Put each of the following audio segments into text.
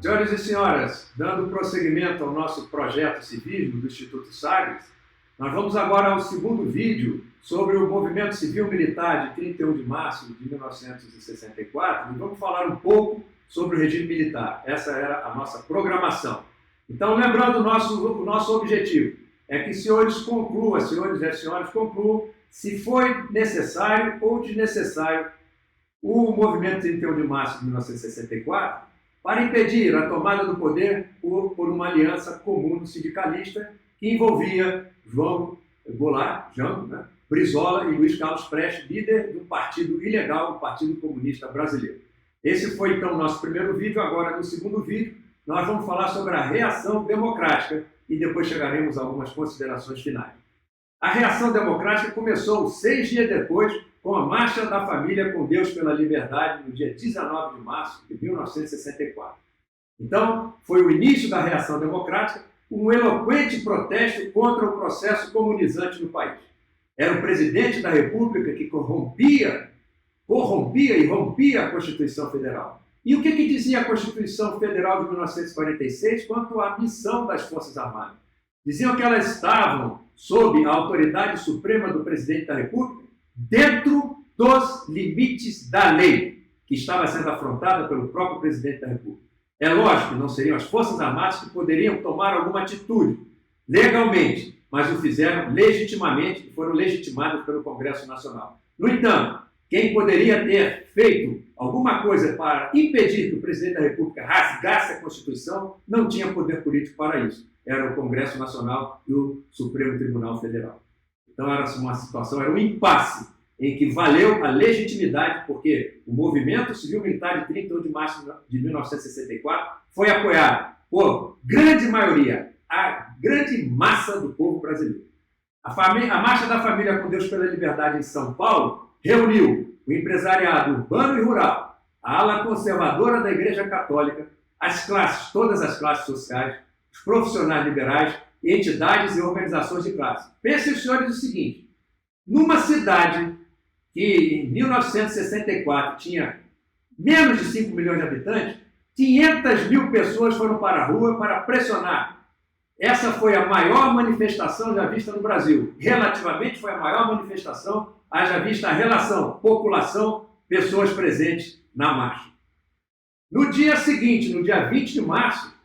Senhoras e senhoras, dando prosseguimento ao nosso projeto civismo do Instituto Sagres, nós vamos agora ao segundo vídeo sobre o movimento civil-militar de 31 de março de 1964 e vamos falar um pouco sobre o regime militar. Essa era a nossa programação. Então, lembrando o nosso objetivo, é que senhores e senhoras concluam se foi necessário ou desnecessário o movimento 31 de março de 1964 para impedir a tomada do poder por uma aliança comum sindicalista que envolvia João Goulart, Brizola e Luiz Carlos Prestes, líder do partido ilegal, o Partido Comunista Brasileiro. Esse foi, então, o nosso primeiro vídeo. Agora, no segundo vídeo, nós vamos falar sobre a reação democrática e depois chegaremos a algumas considerações finais. A reação democrática começou 6 dias depois com a Marcha da Família com Deus pela Liberdade, no dia 19 de março de 1964. Então, foi o início da reação democrática, um eloquente protesto contra o processo comunizante no país. Era o presidente da República que corrompia e rompia a Constituição Federal. E o que dizia a Constituição Federal de 1946 quanto à missão das Forças Armadas? Diziam que elas estavam sob a autoridade suprema do presidente da República, dentro dos limites da lei, que estava sendo afrontada pelo próprio presidente da República. É lógico que não seriam as Forças Armadas que poderiam tomar alguma atitude legalmente, mas o fizeram legitimamente e foram legitimadas pelo Congresso Nacional. No entanto, quem poderia ter feito alguma coisa para impedir que o presidente da República rasgasse a Constituição não tinha poder político para isso. Era o Congresso Nacional e o Supremo Tribunal Federal. Então era uma situação, era um impasse em que valeu a legitimidade, porque o movimento civil-militar de 31 de março de 1964 foi apoiado por grande maioria, a grande massa do povo brasileiro. A Marcha da Família com Deus pela Liberdade em São Paulo reuniu o empresariado urbano e rural, a ala conservadora da Igreja Católica, as classes, todas as classes sociais, os profissionais liberais, entidades e organizações de classe. Pensem os senhores o seguinte: numa cidade que em 1964 tinha menos de 5 milhões de habitantes, 500 mil pessoas foram para a rua para pressionar. Essa foi a maior manifestação já vista no Brasil. Relativamente foi a maior manifestação, haja vista a relação população-pessoas presentes na marcha. No dia seguinte, no dia 20 de março,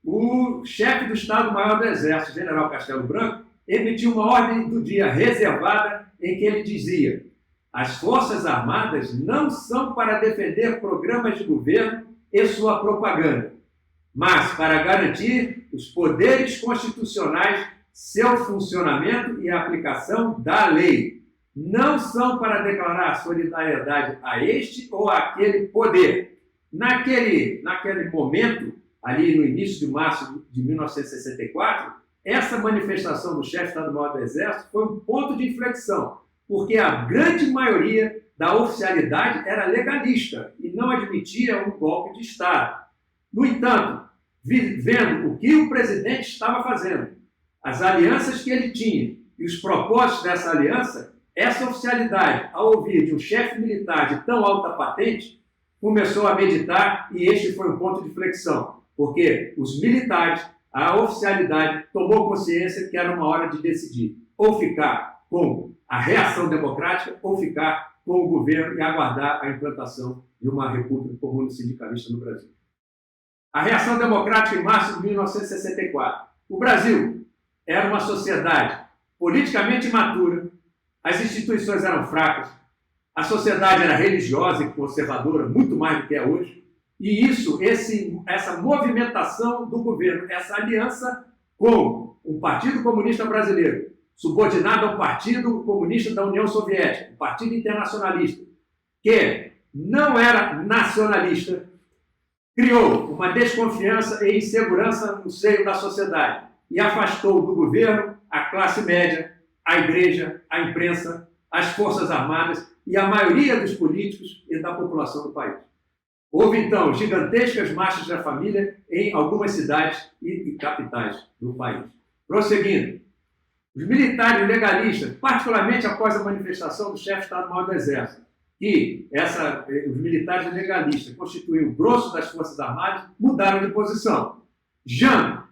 o chefe do Estado-Maior do Exército, general Castelo Branco, emitiu uma ordem do dia reservada em que ele dizia: as Forças Armadas não são para defender programas de governo e sua propaganda, mas para garantir os poderes constitucionais, seu funcionamento e a aplicação da lei. Não são para declarar solidariedade a este ou aquele poder. Naquele momento, ali no início de março de 1964, essa manifestação do chefe do Estado-Maior do Exército foi um ponto de inflexão, porque a grande maioria da oficialidade era legalista e não admitia um golpe de Estado. No entanto, vendo o que o presidente estava fazendo, as alianças que ele tinha e os propósitos dessa aliança, essa oficialidade, ao ouvir de um chefe militar de tão alta patente, começou a meditar e este foi um ponto de inflexão, porque os militares, a oficialidade, tomou consciência que era uma hora de decidir, ou ficar com a reação democrática ou ficar com o governo e aguardar a implantação de uma república comum sindicalista no Brasil. A reação democrática em março de 1964. O Brasil era uma sociedade politicamente imatura, as instituições eram fracas, a sociedade era religiosa e conservadora, muito mais do que é hoje, e essa movimentação do governo, essa aliança com o Partido Comunista Brasileiro, subordinado ao Partido Comunista da União Soviética, o Partido Internacionalista, que não era nacionalista, criou uma desconfiança e insegurança no seio da sociedade e afastou do governo a classe média, a igreja, a imprensa, as Forças Armadas e a maioria dos políticos e da população do país. Houve, então, gigantescas marchas da família em algumas cidades e capitais do país. Prosseguindo, os militares legalistas, particularmente após a manifestação do chefe de Estado-Maior do Exército, que os militares legalistas constituíam o grosso das Forças Armadas, mudaram de posição. Jango,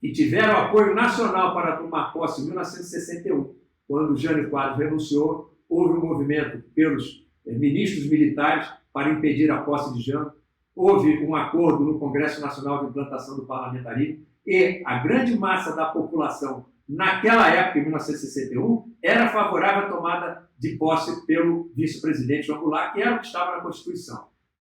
que tiveram apoio nacional para tomar posse em 1961, quando Jânio Quadros renunciou, houve um movimento pelos ministros militares para impedir a posse de Jango, houve um acordo no Congresso Nacional de Implantação do Parlamentarismo, e a grande massa da população, naquela época, em 1961, era favorável à tomada de posse pelo vice-presidente João Goulart, que era o que estava na Constituição.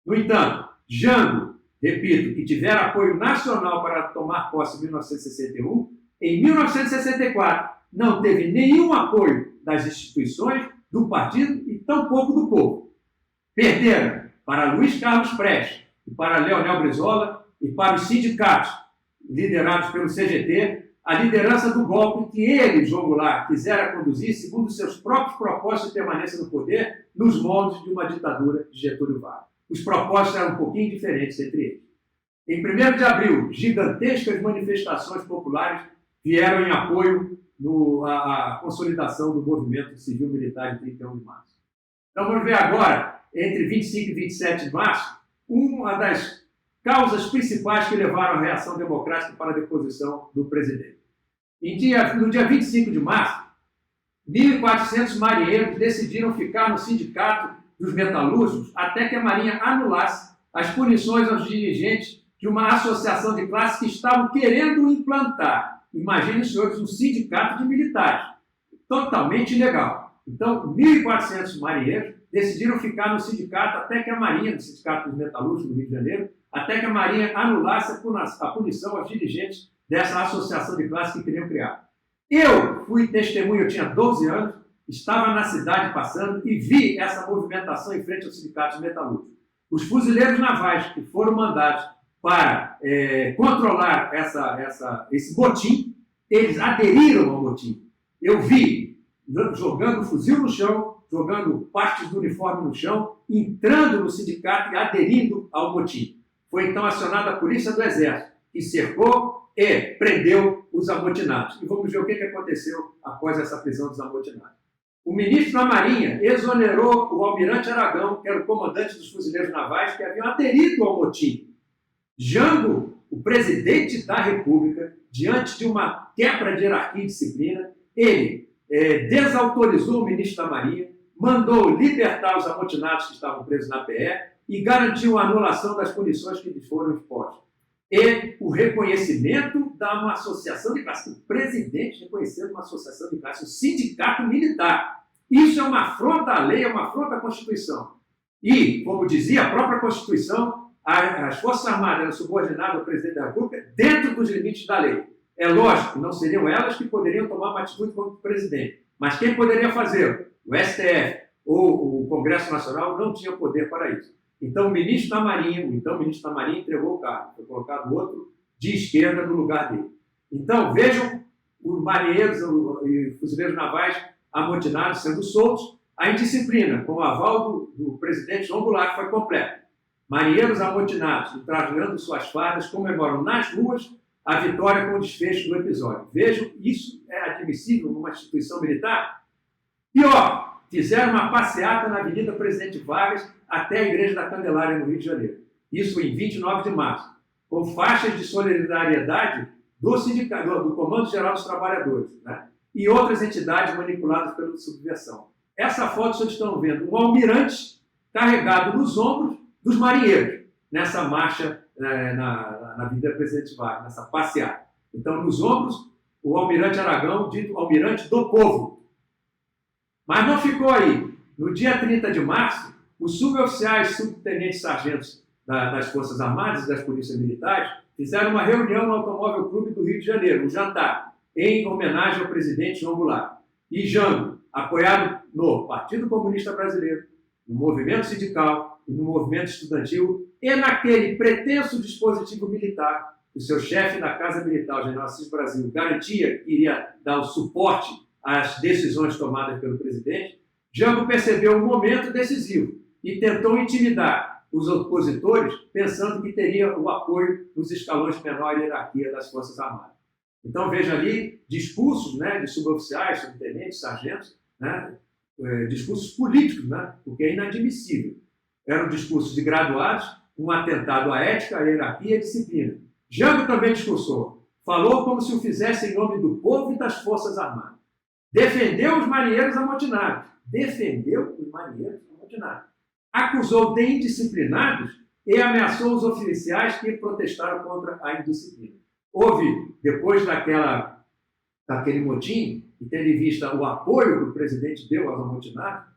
No entanto, Jango, repito, que tiveram apoio nacional para tomar posse em 1961, em 1964 não teve nenhum apoio das instituições, do partido e tampouco do povo. Perderam para Luiz Carlos Prestes, e para Leonel Brizola e para os sindicatos, liderados pelo CGT, a liderança do golpe que ele, João Goulart, quisera conduzir segundo seus próprios propósitos de permanência no poder, nos moldes de uma ditadura de Getúlio Vargas. Os propósitos eram um pouquinho diferentes entre eles. Em 1º de abril, gigantescas manifestações populares vieram em apoio à consolidação do movimento civil-militar de 31 de março. Então vamos ver agora, entre 25 e 27 de março, uma das causas principais que levaram à reação democrática para a deposição do presidente. No dia 25 de março, 1.400 marinheiros decidiram ficar no sindicato dos metalúrgicos até que a Marinha anulasse as punições aos dirigentes de uma associação de classe que estavam querendo implantar. Imaginem, senhores, um sindicato de militares. Totalmente ilegal. Então, 1.400 marinheiros decidiram ficar no sindicato até que a Marinha, no Sindicato dos Metalúrgicos do Rio de Janeiro, até que a Marinha anulasse a punição aos dirigentes dessa associação de classe que queriam criar. Eu fui testemunha, eu tinha 12 anos, estava na cidade passando e vi essa movimentação em frente aos sindicatos metalúrgicos. Os fuzileiros navais que foram mandados para controlar esse motim, eles aderiram ao motim. Eu vi jogando fuzil no chão, jogando partes do uniforme no chão, entrando no sindicato e aderindo ao motim. Foi então acionada a Polícia do Exército, que cercou e prendeu os amotinados. E vamos ver o que aconteceu após essa prisão dos amotinados. O ministro da Marinha exonerou o almirante Aragão, que era o comandante dos fuzileiros navais, que haviam aderido ao motim. Jango, o presidente da República, diante de uma quebra de hierarquia e disciplina, ele desautorizou o ministro da Marinha, mandou libertar os amotinados que estavam presos na PE e garantiu a anulação das punições que lhes foram impostas. E o reconhecimento de uma associação de classe, o presidente reconhecendo uma associação de classe, o sindicato militar. Isso é uma afronta à lei, é uma afronta à Constituição. E, como dizia a própria Constituição, as Forças Armadas eram subordinadas ao presidente da República dentro dos limites da lei. É lógico, não seriam elas que poderiam tomar uma atitude como presidente. Mas quem poderia fazer? O STF ou o Congresso Nacional não tinha poder para isso. Então, o ministro da Marinha entregou o cargo. Foi colocado outro de esquerda no lugar dele. Então, vejam os marinheiros e fuzileiros navais amotinados sendo soltos. A indisciplina, com o aval do presidente João Goulart, foi completa. Marinheiros amotinados, trajando suas fardas, comemoram nas ruas a vitória com o desfecho do episódio. Vejam, isso é admissível numa instituição militar? Pior, fizeram uma passeata na Avenida Presidente Vargas até a Igreja da Candelária, no Rio de Janeiro. Isso em 29 de março, com faixas de solidariedade do sindicato, do Comando Geral dos Trabalhadores, né? E outras entidades manipuladas pela subversão. Essa foto vocês estão vendo um almirante carregado nos ombros dos marinheiros, nessa marcha na Avenida Presidente Vargas, nessa passeata. Então, nos ombros, o almirante Aragão, dito almirante do povo. Mas não ficou aí. No dia 30 de março, os suboficiais, subtenentes, sargentos das Forças Armadas e das Polícias Militares fizeram uma reunião no Automóvel Clube do Rio de Janeiro, um jantar, em homenagem ao presidente João Goulart. E Jango, apoiado no Partido Comunista Brasileiro, no movimento sindical e no movimento estudantil, e naquele pretenso dispositivo militar, o seu chefe da Casa Militar, o general Assis Brasil, garantia que iria dar o suporte às decisões tomadas pelo presidente, Jango percebeu um momento decisivo e tentou intimidar os opositores, pensando que teria o apoio nos escalões menor hierarquia das Forças Armadas. Então, veja ali discursos, né, de suboficiais, subtenentes, sargentos, né, discursos políticos, né? Porque é inadmissível. Eram discursos de graduados, um atentado à ética, à hierarquia e à disciplina. Jango também discursou. Falou como se o fizesse em nome do povo e das Forças Armadas. Defendeu os marinheiros amotinados. Acusou de indisciplinados e ameaçou os oficiais que protestaram contra a indisciplina. Houve, depois daquele motim, e tendo em vista o apoio que o presidente deu aos amotinados,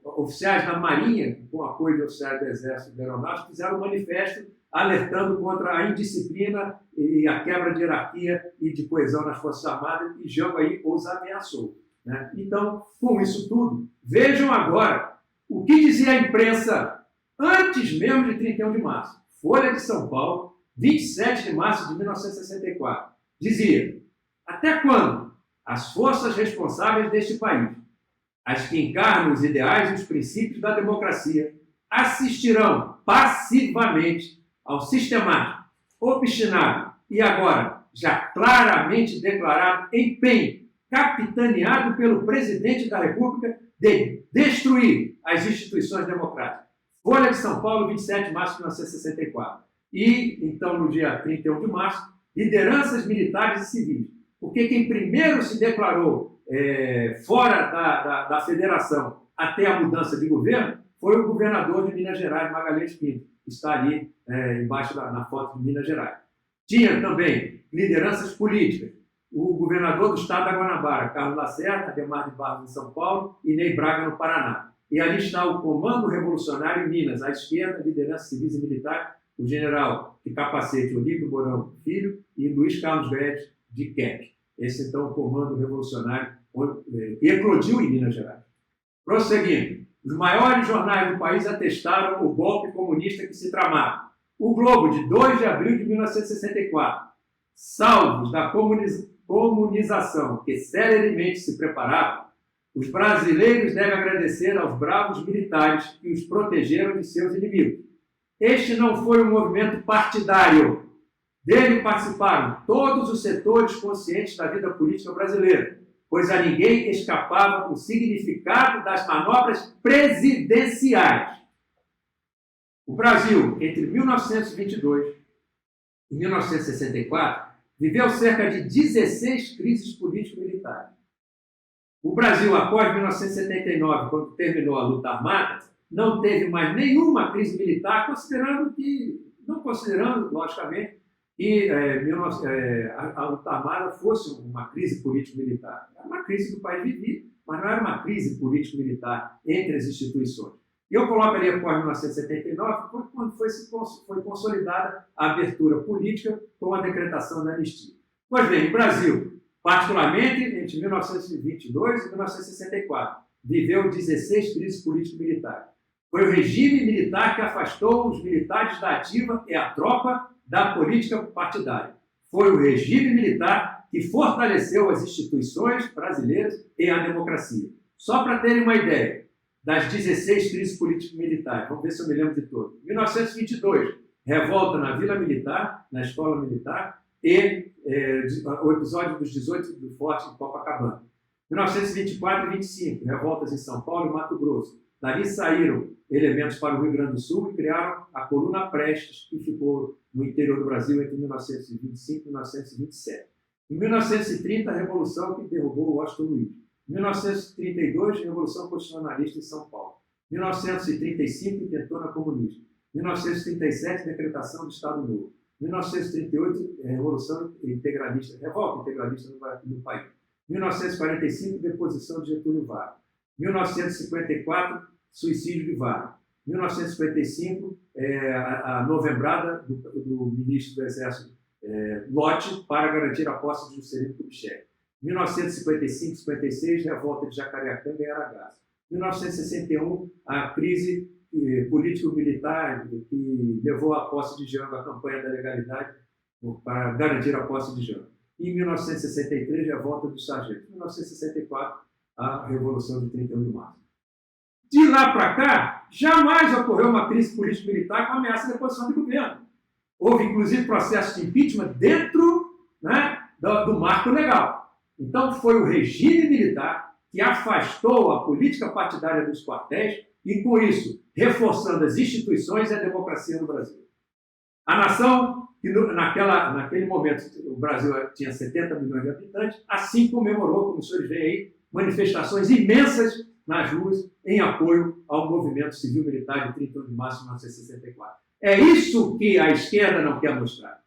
oficiais da Marinha, com apoio de oficiais do Exército e da Aeronáutica, fizeram um manifesto alertando contra a indisciplina e a quebra de hierarquia e de coesão nas Forças Armadas, e Jango aí os ameaçou. Né? Então, com isso tudo, vejam agora o que dizia a imprensa antes mesmo de 31 de março. Folha de São Paulo, 27 de março de 1964. Dizia: até quando as forças responsáveis deste país, as que encarnam os ideais e os princípios da democracia, assistirão passivamente ao sistemático, obstinado e agora já claramente declarado empenho, capitaneado pelo presidente da República, de destruir as instituições democráticas? Folha de São Paulo, 27 de março de 1964. E, então, no dia 31 de março, lideranças militares e civis. Porque quem primeiro se declarou fora da federação até a mudança de governo foi o governador de Minas Gerais, Magalhães Pinto, que está ali embaixo na foto de Minas Gerais. Tinha também lideranças políticas. O governador do estado da Guanabara, Carlos Lacerda, Ademar de Barros, em São Paulo, e Ney Braga, no Paraná. E ali está o Comando Revolucionário em Minas, à esquerda, liderança civis e militar, o general de capacete Olívio Mourão Filho e Luiz Carlos Guedes de Queque. Esse, então, é o Comando Revolucionário que eclodiu em Minas Gerais. Prosseguindo, os maiores jornais do país atestaram o golpe comunista que se tramava. O Globo, de 2 de abril de 1964, salvos da comunização que celeremente se preparava, os brasileiros devem agradecer aos bravos militares que os protegeram de seus inimigos. Este não foi um movimento partidário. Dele participaram todos os setores conscientes da vida política brasileira, pois a ninguém escapava o significado das manobras presidenciais. O Brasil, entre 1922 e 1964, viveu cerca de 16 crises político-militares. O Brasil, após 1979, quando terminou a luta armada, não teve mais nenhuma crise militar, não considerando, logicamente, que a luta armada fosse uma crise político-militar. Era uma crise que o país vivia, mas não era uma crise político-militar entre as instituições. E eu coloco ali após 1979, quando foi consolidada a abertura política com a decretação da anistia. Pois bem, o Brasil, particularmente entre 1922 e 1964, viveu 16 crises político-militares. Foi o regime militar que afastou os militares da ativa e a tropa da política partidária. Foi o regime militar que fortaleceu as instituições brasileiras e a democracia. Só para terem uma ideia das 16 crises político-militares, vamos ver se eu me lembro de todas. 1922, revolta na Vila Militar, na Escola Militar, e o episódio dos 18 do Forte em Copacabana. 1924 e 25, revoltas em São Paulo e Mato Grosso. Dali saíram elementos para o Rio Grande do Sul e criaram a Coluna Prestes, que ficou no interior do Brasil entre 1925 e 1927. Em 1930, a Revolução que derrubou o Washington Luiz. Em 1932, Revolução Constitucionalista em São Paulo. 1935, intentona comunista. 1937, decretação do Estado Novo. 1938, Revolução Integralista, revolta integralista no país. 1945, deposição de Getúlio Vargas. 1954, suicídio de Vargas. 1955, a novembrada do ministro do Exército Lott para garantir a posse de Juscelino Kubitschek. 1955-56, revolta de Jacareacanga e Aragaço. 1961, a crise político-militar que levou à posse de Jango, a campanha da legalidade para garantir a posse de Jango. Em 1963, revolta dos sargentos. Em 1964, a Revolução de 31 de março. De lá para cá, jamais ocorreu uma crise político-militar com ameaça de deposição de governo. Houve, inclusive, processo de impeachment dentro, né, do marco legal. Então, foi o regime militar que afastou a política partidária dos quartéis e, com isso, reforçando as instituições e a democracia no Brasil. A nação, que naquele momento o Brasil tinha 70 milhões de habitantes, assim comemorou, como os senhores veem aí, manifestações imensas nas ruas em apoio ao movimento civil-militar de 31 de março de 1964. É isso que a esquerda não quer mostrar.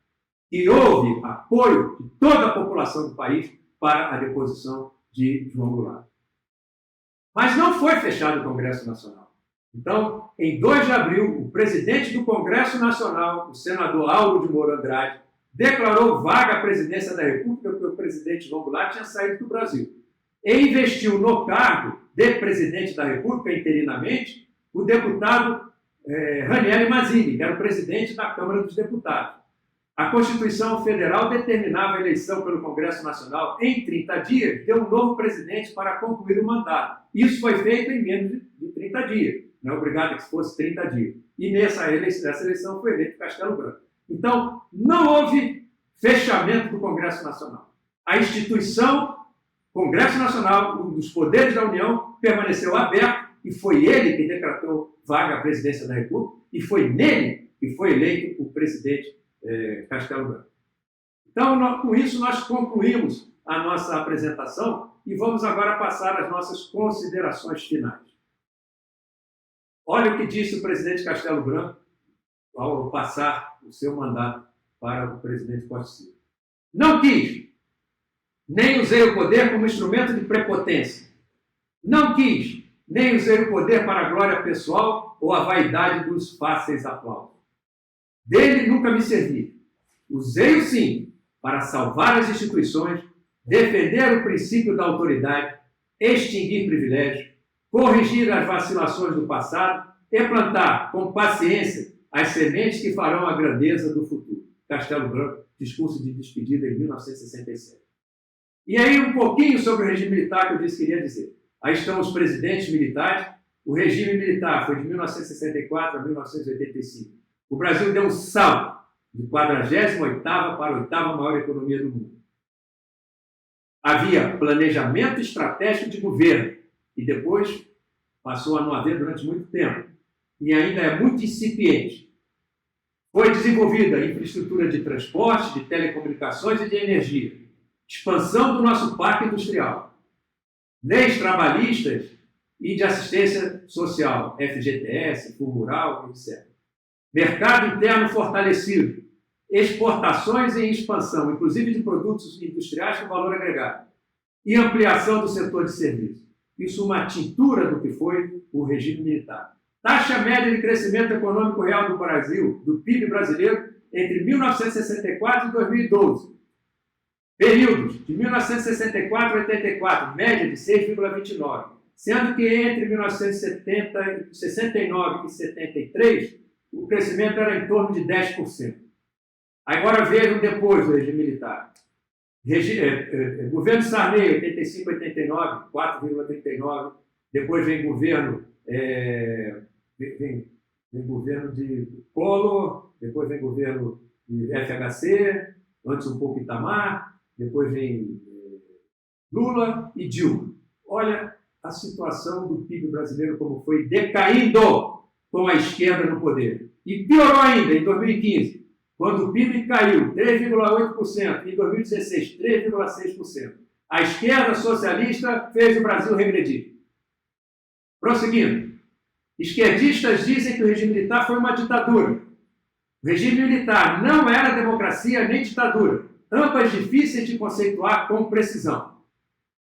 Que houve apoio de toda a população do país para a deposição de João Goulart. Mas não foi fechado o Congresso Nacional. Então, em 2 de abril, o presidente do Congresso Nacional, o senador Auro de Moura Andrade, declarou vaga à presidência da República porque o presidente João Goulart tinha saído do Brasil. E investiu no cargo de presidente da República, interinamente, o deputado Ranieri Mazzini, que era o presidente da Câmara dos Deputados. A Constituição Federal determinava a eleição pelo Congresso Nacional em 30 dias, ter um novo presidente para concluir o mandato. Isso foi feito em menos de 30 dias. Não é obrigado que fosse 30 dias. E nessa eleição foi eleito Castelo Branco. Então, não houve fechamento do Congresso Nacional. A instituição, Congresso Nacional, um dos poderes da União, permaneceu aberto e foi ele que decretou vaga à presidência da República e foi nele que foi eleito o presidente Castelo Branco. Então, com isso, nós concluímos a nossa apresentação e vamos agora passar às nossas considerações finais. Olha o que disse o presidente Castelo Branco ao passar o seu mandato para o presidente Costa Silva. Não quis, nem usei o poder como instrumento de prepotência. Não quis, nem usei o poder para a glória pessoal ou a vaidade dos fáceis aplausos. Dele nunca me servi. Usei-o, sim, para salvar as instituições, defender o princípio da autoridade, extinguir privilégios, corrigir as vacilações do passado e plantar com paciência as sementes que farão a grandeza do futuro. Castelo Branco, discurso de despedida em 1967. E aí um pouquinho sobre o regime militar que eu disse que queria dizer. Aí estão os presidentes militares. O regime militar foi de 1964 a 1985. O Brasil deu um salto de 48ª para a 8ª maior economia do mundo. Havia planejamento estratégico de governo e depois passou a não haver durante muito tempo. E ainda é muito incipiente. Foi desenvolvida a infraestrutura de transporte, de telecomunicações e de energia. Expansão do nosso parque industrial. Leis trabalhistas e de assistência social, FGTS, Fundo Rural, etc. Mercado interno fortalecido, exportações em expansão, inclusive de produtos industriais com valor agregado, e ampliação do setor de serviços. Isso uma tintura do que foi o regime militar. Taxa média de crescimento econômico real do Brasil, do PIB brasileiro, entre 1964 e 2012. Períodos de 1964 a 84, média de 6,29, sendo que entre 1969 e 73, o crescimento era em torno de 10%. Agora vejam depois do regime militar. Governo Sarney, 85 a 89, 4,39. Depois vem governo, vem governo de Collor, depois vem governo de FHC, antes um pouco Itamar, depois vem Lula e Dilma. Olha a situação do PIB brasileiro como foi decaindo com a esquerda no poder. E piorou ainda em 2015, quando o PIB caiu 3,8%, e em 2016, 3,6%. A esquerda socialista fez o Brasil regredir. Prosseguindo, esquerdistas dizem que o regime militar foi uma ditadura. O regime militar não era democracia nem ditadura, ambas difíceis de conceituar com precisão.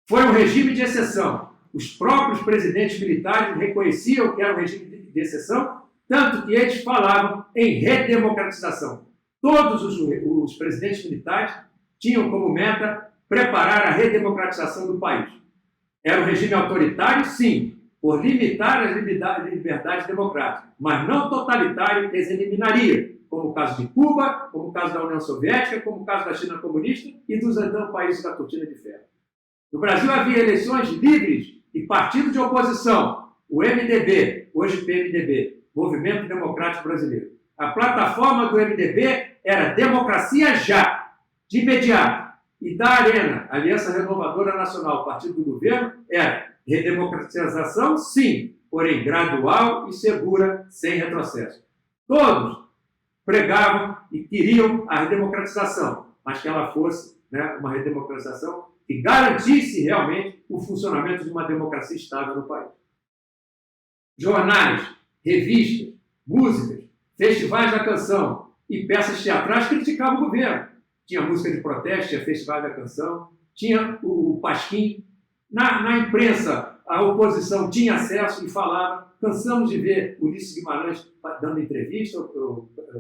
Foi um regime de exceção. Os próprios presidentes militares reconheciam que era um regime de exceção, tanto que eles falavam em redemocratização. Todos os presidentes militares tinham como meta preparar a redemocratização do país. Era um regime autoritário, sim, por limitar as liberdades democráticas, mas não totalitário, que as eliminaria, como o caso de Cuba, como o caso da União Soviética, como o caso da China comunista e dos então países da cortina de ferro. No Brasil havia eleições livres e partido de oposição, o MDB, hoje PMDB, Movimento Democrático Brasileiro. A plataforma do MDB era democracia já, de imediato. e da Arena, Aliança Renovadora Nacional, partido do governo, era redemocratização, sim, porém gradual e segura, sem retrocesso. Todos pregavam e queriam a redemocratização, mas que ela fosse, né, uma redemocratização que garantisse realmente o funcionamento de uma democracia estável no país. Jornais, revistas, músicas, festivais da canção e peças teatrais criticavam o governo. Tinha música de protesto, tinha festival da canção, tinha o Pasquim. Na imprensa, a oposição tinha acesso e falava. Cansamos de ver Ulisses Guimarães dando entrevista,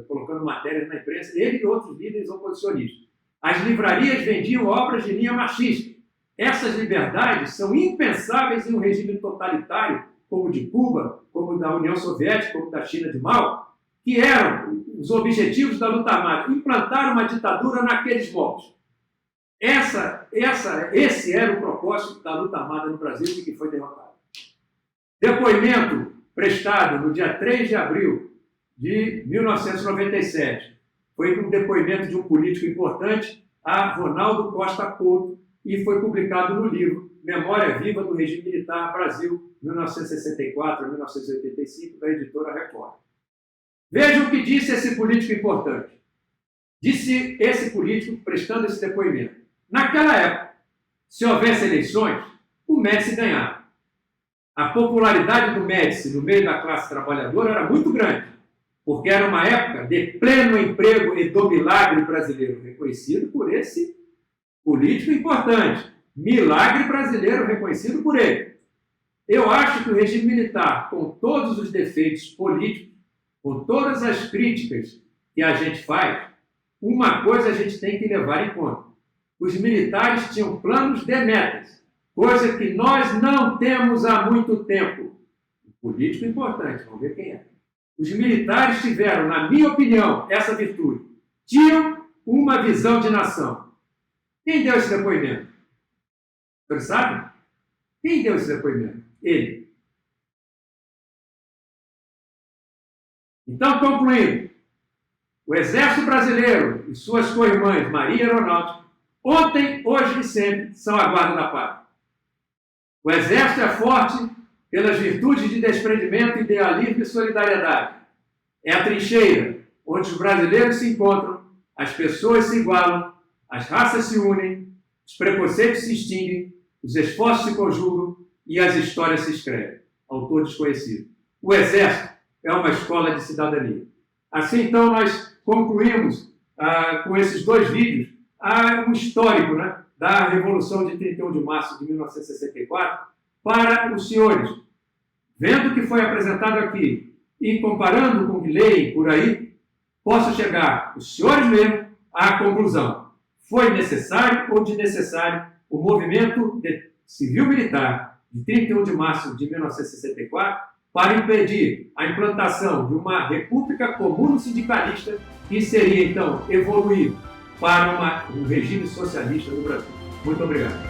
colocando matérias na imprensa, ele e outros líderes oposicionistas. As livrarias vendiam obras de linha machista. Essas liberdades são impensáveis em um regime totalitário, como o de Cuba, como o da União Soviética, como o da China de Mao, que eram os objetivos da luta armada, implantar uma ditadura naqueles moldes. Esse era o propósito da luta armada no Brasil e que foi derrotado. Depoimento prestado no dia 3 de abril de 1997. Foi um depoimento de um político importante, a Ronaldo Costa Couto, e foi publicado no livro Memória Viva do Regime Militar Brasil, 1964 a 1985, da editora Record. Vejam o que disse esse político importante. Disse esse político prestando esse depoimento. Naquela época, se houvesse eleições, o Médici ganhava. A popularidade do Médici no meio da classe trabalhadora era muito grande, porque era uma época de pleno emprego e do milagre brasileiro, reconhecido por esse político importante. Milagre brasileiro reconhecido por ele. Eu acho que o regime militar, com todos os defeitos políticos, com todas as críticas que a gente faz, uma coisa a gente tem que levar em conta. Os militares tinham planos de metas, coisa que nós não temos há muito tempo. Político importante, vamos ver quem é. Os militares tiveram, na minha opinião, essa virtude. Tinham uma visão de nação. Quem deu esse depoimento? Vocês sabem? Quem deu esse depoimento? Ele. Então, concluindo, o Exército Brasileiro e suas co-irmãs, Marinha e Aeronáutica, ontem, hoje e sempre, são a guarda da pátria. O Exército é forte pelas virtudes de desprendimento, idealismo e solidariedade. É a trincheira onde os brasileiros se encontram, as pessoas se igualam, as raças se unem, os preconceitos se extinguem, os esforços se conjugam e as histórias se escrevem. Autor desconhecido. O Exército é uma escola de cidadania. Assim, então, nós concluímos com esses dois vídeos um histórico, né, da Revolução de 31 de março de 1964 para os senhores. Vendo o que foi apresentado aqui e comparando com o que leem por aí, possam chegar, os senhores mesmo, à conclusão. Foi necessário ou desnecessário o movimento civil-militar de 31 de março de 1964 para impedir a implantação de uma república comuno-sindicalista que seria, então, evoluir para um regime socialista no Brasil. Muito obrigado.